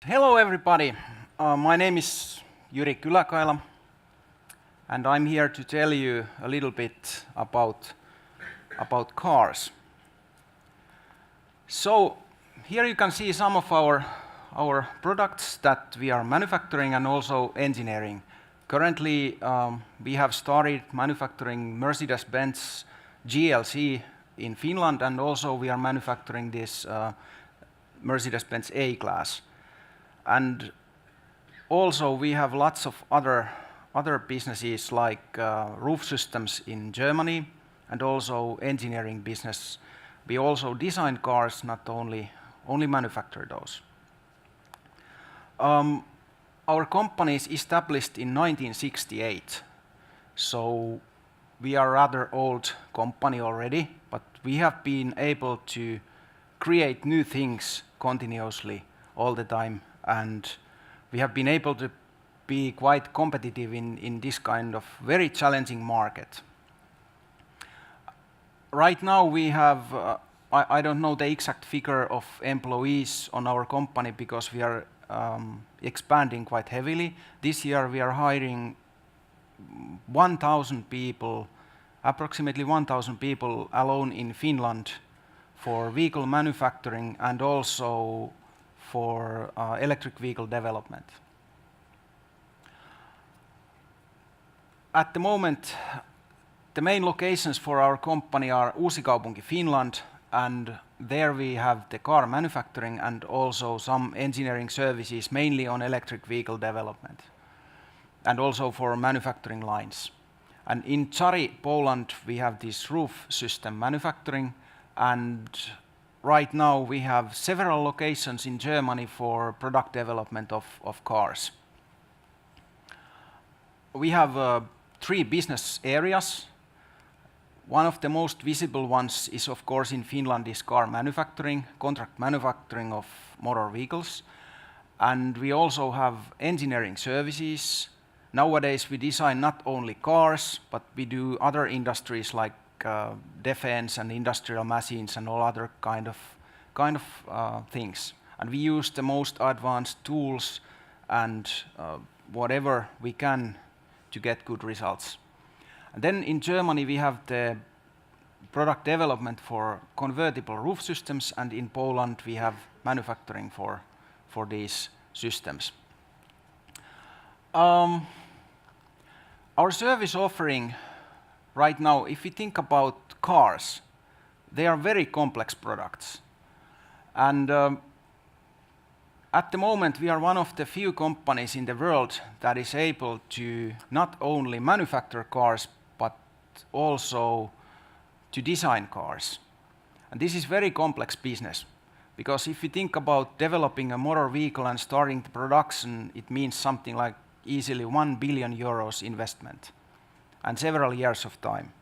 Hello everybody, my name is Jyri Kylä-Kaila and I'm here to tell you a little bit about cars. So here you can see some of our products that we are manufacturing and also engineering. Currently we have started manufacturing Mercedes-Benz GLC in Finland, and also we are manufacturing this Mercedes-Benz A-Class. And also we have lots of other businesses like roof systems in Germany and also engineering business. We also design cars, not only manufacture those. Our company is established in 1968, so we are a rather old company already, but we have been able to create new things continuously all the time, and we have been able to be quite competitive in this kind of very challenging market. Right now we have, I don't know the exact figure of employees on our company because we are expanding quite heavily. This year we are hiring 1,000 people, approximately 1,000 people alone in Finland for vehicle manufacturing and also for electric vehicle development. At the moment, the main locations for our company are Uusikaupunki, Finland, and there we have the car manufacturing and also some engineering services, mainly on electric vehicle development, and also for manufacturing lines. And in Jari, Poland, we have this roof system manufacturing, and right now we have several locations in Germany for product development of cars. We have 3 business areas. One of the most visible ones is, of course, in Finland is car manufacturing, contract manufacturing of motor vehicles. And we also have engineering services. Nowadays we design not only cars, but we do other industries like defense and industrial machines and all other kind of things. And we use the most advanced tools and whatever we can to get good results. And then in Germany we have the product development for convertible roof systems, and in Poland we have manufacturing for these systems. Our service offering right now, if you think about cars, they are very complex products. And at the moment we are one of the few companies in the world that is able to not only manufacture cars, but also to design cars. And this is very complex business, because if you think about developing a motor vehicle and starting the production, it means something like easily 1 billion euros investment and several years of time.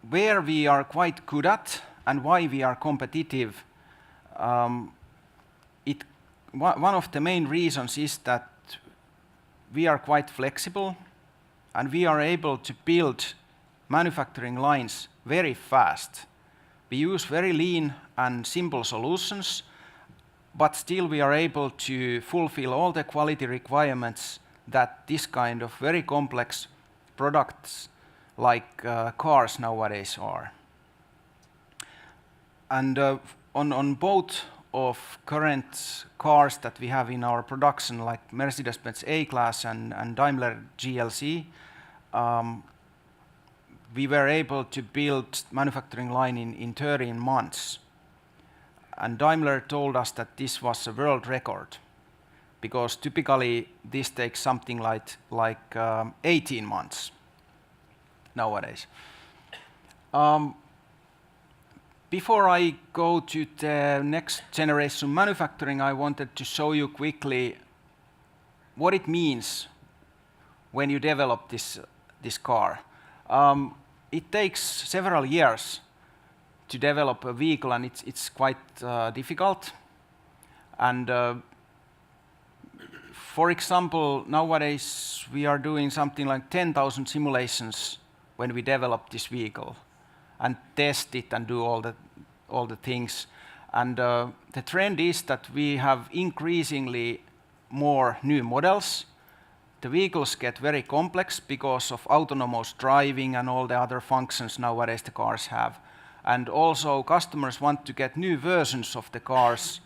Where we are quite good at and why we are competitive, one of the main reasons is that we are quite flexible and we are able to build manufacturing lines very fast. We use very lean and simple solutions, but still we are able to fulfill all the quality requirements that this kind of very complex products like cars nowadays are. And on both of current cars that we have in our production, like Mercedes-Benz A-Class and Daimler GLC, we were able to build manufacturing line in 13 months. And Daimler told us that this was a world record, because typically this takes something like 18 months nowadays. Before I go to the next generation manufacturing, I wanted to show you quickly what it means when you develop this car. It takes several years to develop a vehicle, and it's quite difficult. And for example, nowadays we are doing something like 10,000 simulations when we develop this vehicle and test it and do all the things. And the trend is that we have increasingly more new models. The vehicles get very complex because of autonomous driving and all the other functions nowadays the cars have. And also customers want to get new versions of the cars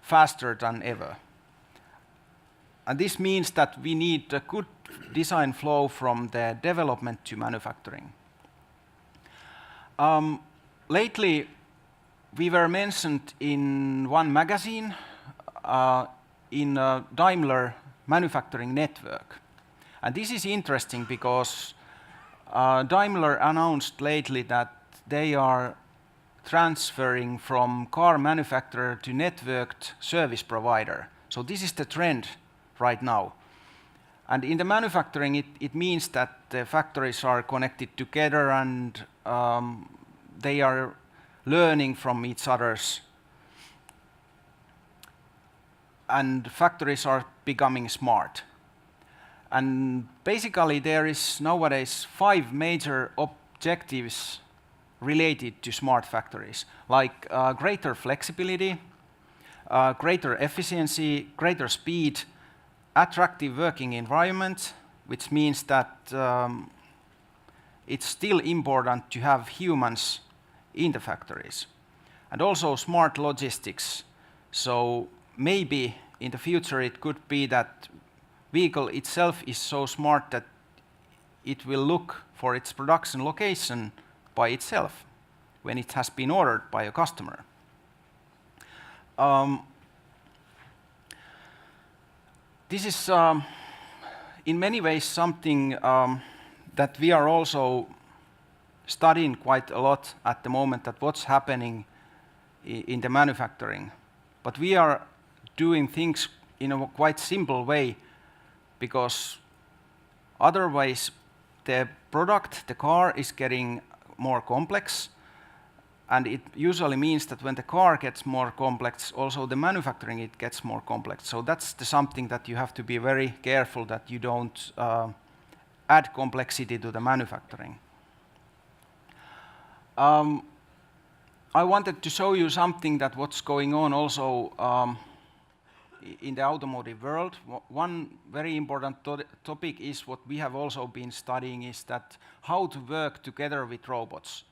faster than ever. And this means that we need a good design flow from the development to manufacturing. Lately, we were mentioned in one magazine in a Daimler manufacturing network. And this is interesting because Daimler announced lately that they are transferring from car manufacturer to networked service provider. So this is the trend right now. And in the manufacturing, it means that the factories are connected together and they are learning from each other's. And factories are becoming smart. And basically there is nowadays 5 major objectives related to smart factories, like greater flexibility, greater efficiency, greater speed, attractive working environment, which means that it's still important to have humans in the factories. And also smart logistics. So maybe in the future it could be that vehicle itself is so smart that it will look for its production location by itself when it has been ordered by a customer. This is in many ways something that we are also studying quite a lot at the moment, that what's happening in the manufacturing. But we are doing things in a quite simple way, because otherwise the product, the car, is getting more complex, and it usually means that when the car gets more complex, also the manufacturing it gets more complex. So that's something that you have to be very careful that you don't add complexity to the manufacturing. I wanted to show you something that what's going on also in the automotive world. One very important topic is what we have also been studying, is that how to work together with robots.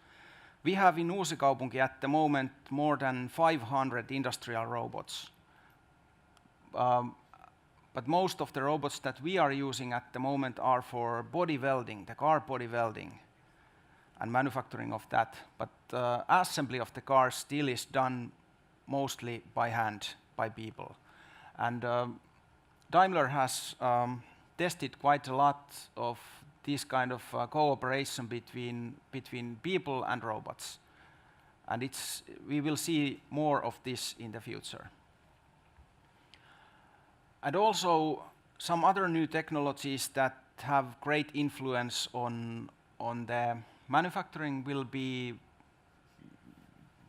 We have in Uusikaupunki at the moment more than 500 industrial robots. But most of the robots that we are using at the moment are for body welding, the car body welding, and manufacturing of that. But assembly of the car still is done mostly by hand, by people. And Daimler has tested quite a lot of this kind of cooperation between people and robots. And we will see more of this in the future. And also some other new technologies that have great influence on the manufacturing will be,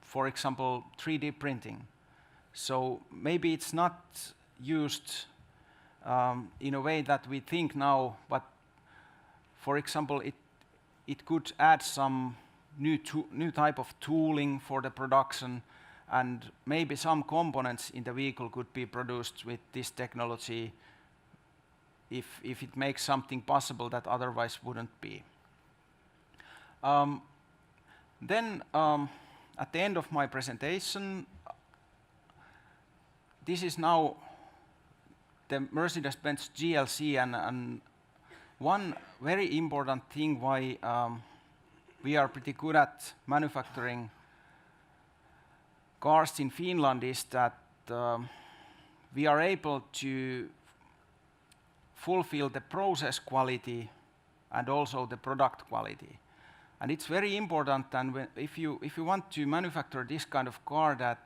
for example, 3D printing. So maybe it's not used in a way that we think now, but for example, it could add some new type of tooling for the production, and maybe some components in the vehicle could be produced with this technology if it makes something possible that otherwise wouldn't be. Then at the end of my presentation, this is now the Mercedes-Benz GLC, and one very important thing why we are pretty good at manufacturing cars in Finland is that we are able to fulfill the process quality and also the product quality. And it's very important that if you want to manufacture this kind of car, that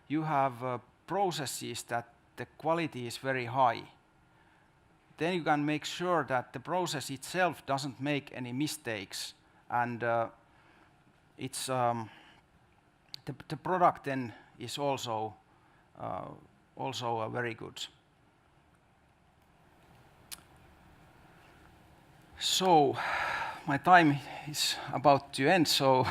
you have processes that the quality is very high. Then you can make sure that the process itself doesn't make any mistakes, and the product then is also very good. So my time is about to end, so